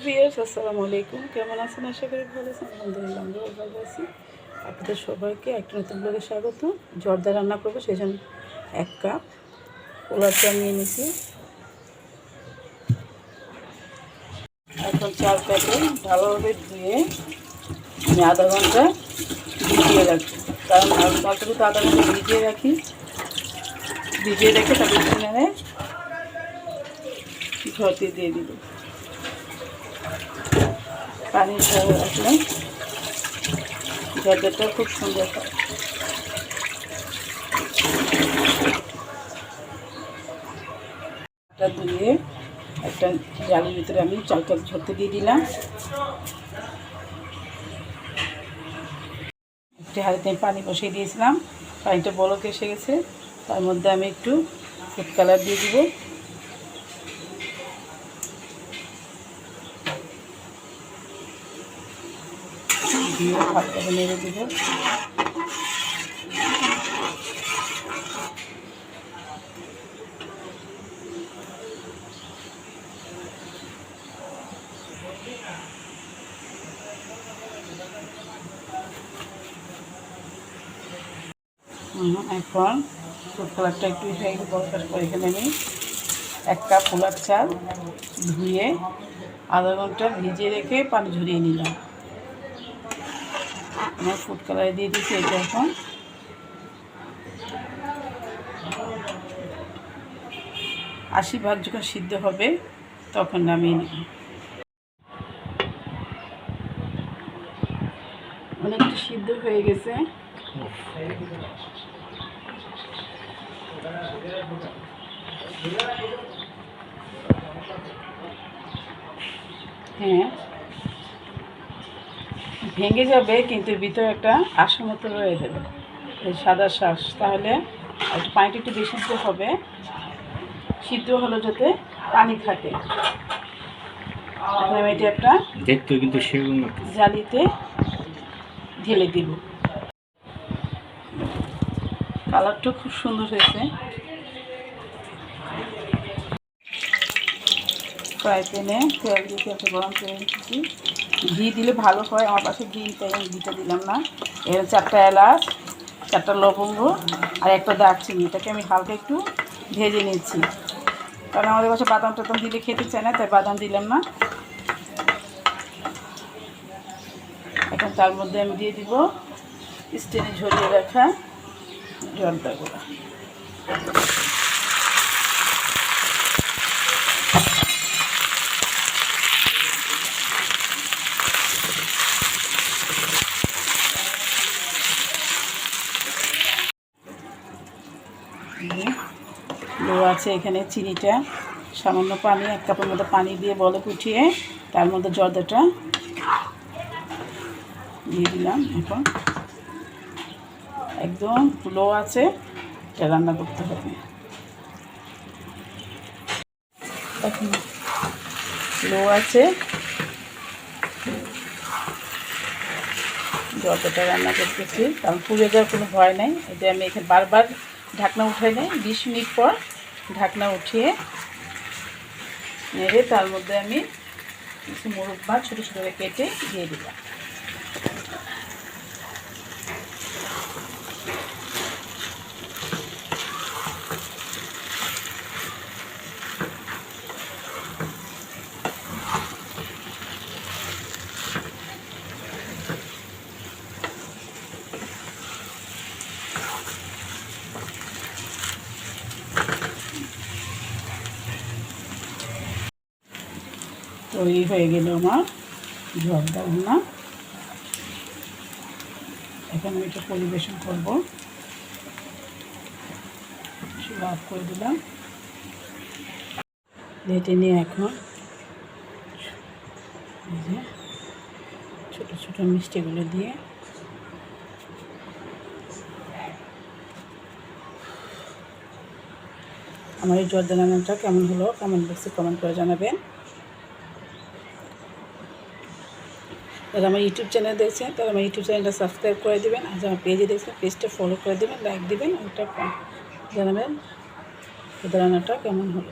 Viewers, আসসালামু আলাইকুম। কেমন আছেন? আশা করি ভালো আছেন। আলহামদুলিল্লাহ আমরাও ভালো আছি। আপনাদের সবাইকে একটা নতুন ব্লগে স্বাগত। জর্দা রান্না করবো, সেই জন্য 1 কাপ পোলার চাল নিয়ে নিয়েছি। এখন চালটাকে ভালোভাবে ধুয়ে আমি আধা ঘন্টা ভিজিয়ে রাখি, কারণ চালটা তো আধা ঘন্টা ভিজিয়ে রেখে তারপর কিনারে ঝরতে দিয়ে দিব। পানি ঝরে রাখলে জর্দাটা খুব সুন্দর হয়। ধুয়ে একটা জালের ভিতরে আমি চালটা ঝরতে দিয়ে দিলাম। একটি হাঁড়িতে পানি বসিয়ে দিয়েছিলাম, পানিটা বলক এসে গেছে। তার মধ্যে আমি একটু ফুড কালার দিয়ে দিব, দিয়ে ভালোভাবে নেড়ে দিব। এখন ফুড কালারটা একটু বরফের পর এখানে আমি 1 কাপ পোলার চাল ধুয়ে আধা ঘন্টা ভিজিয়ে রেখে পানি ঝরিয়ে নিলাম। আমার ফুড কালার দিয়ে দিচ্ছি। এটা এখন 80% যখন সিদ্ধ হবে তখন নামিয়ে নিব। অনেকটা সিদ্ধ হয়ে গেছে। হ্যাঁ, ভেঙে যাবে, কিন্তু ভিতরে একটা আঁশের মতো রয়ে যাবে, সাদা শ্বাস। তাহলে একটু পানিটা একটু বেশি দিতে হবে, সিদ্ধ হলো যাতে পানি থাকে। এখন আমি এটা একটা দেখতে কিন্তু জালিতে ঢেলে দিব। কালারটা খুব সুন্দর হয়েছে। ফ্রাই প্যানে তেল দিয়ে তেলটা গরম করে রেখেছি। ঘি দিলে ভালো হয়, আমার পাশে ঘি, তাই আমি ঘিটা দিলাম না। এর 4টা এলাচ, 4টা লবঙ্গ আর একটা দারচিনি, এটাকে আমি হালকা একটু ভেজে নিচ্ছি, কারণ আমাদের পাশে বাদাম টাদাম দিলে খেতে চায় না, তাই বাদাম দিলাম না। এখন তার মধ্যে আমি দিয়ে দিব স্টেনে ঝরিয়ে রাখা জর্দাগুলো। লো আছে এখানে চিনিটা, সামান্য পানি, 1 কাপের মধ্যে পানি দিয়ে বলক উঠিয়ে তার মধ্যে জর্দাটা দিয়ে দিলাম। এখন একদম লো আছে, এটা রান্না করতে হবে। এখন লো আছে, জর্দাটা রান্না করতেছি, কারণ পুড়ে যাওয়ার কোনো ভয় নেই। এটা আমি এখানে বারবার ঢাকনা উঠাই নেই, 20 মিনিট পর ঢাকনা উঠিয়ে নেড়ে তার মধ্যে আমি কিছু মুরব্বা ছোটো ছোটো করে কেটে দিয়ে দিলাম। তৈরি হয়ে গেল আমার জর্দা রান্না। এখন আমি এটা পরিবেশন করবো। চুলা অফ করে দিলাম। প্লেটে নিয়ে এখন ছোটো ছোটো মিষ্টিগুলো দিয়ে আমার এই জর্দা রান্নাটা কেমন হলো কমেন্ট বক্সে কমেন্ট করে জানাবেন। যারা আমার ইউটিউব চ্যানেল দেখছেন তারা আমার ইউটিউব চ্যানেলটা সাবস্ক্রাইব করে দেবেন, আর যারা পেজে দেখছেন পেজটা ফলো করে দেবেন, লাইক দেবেন, ওটা জানাবেন জর্দা রান্নাটা কেমন হলো।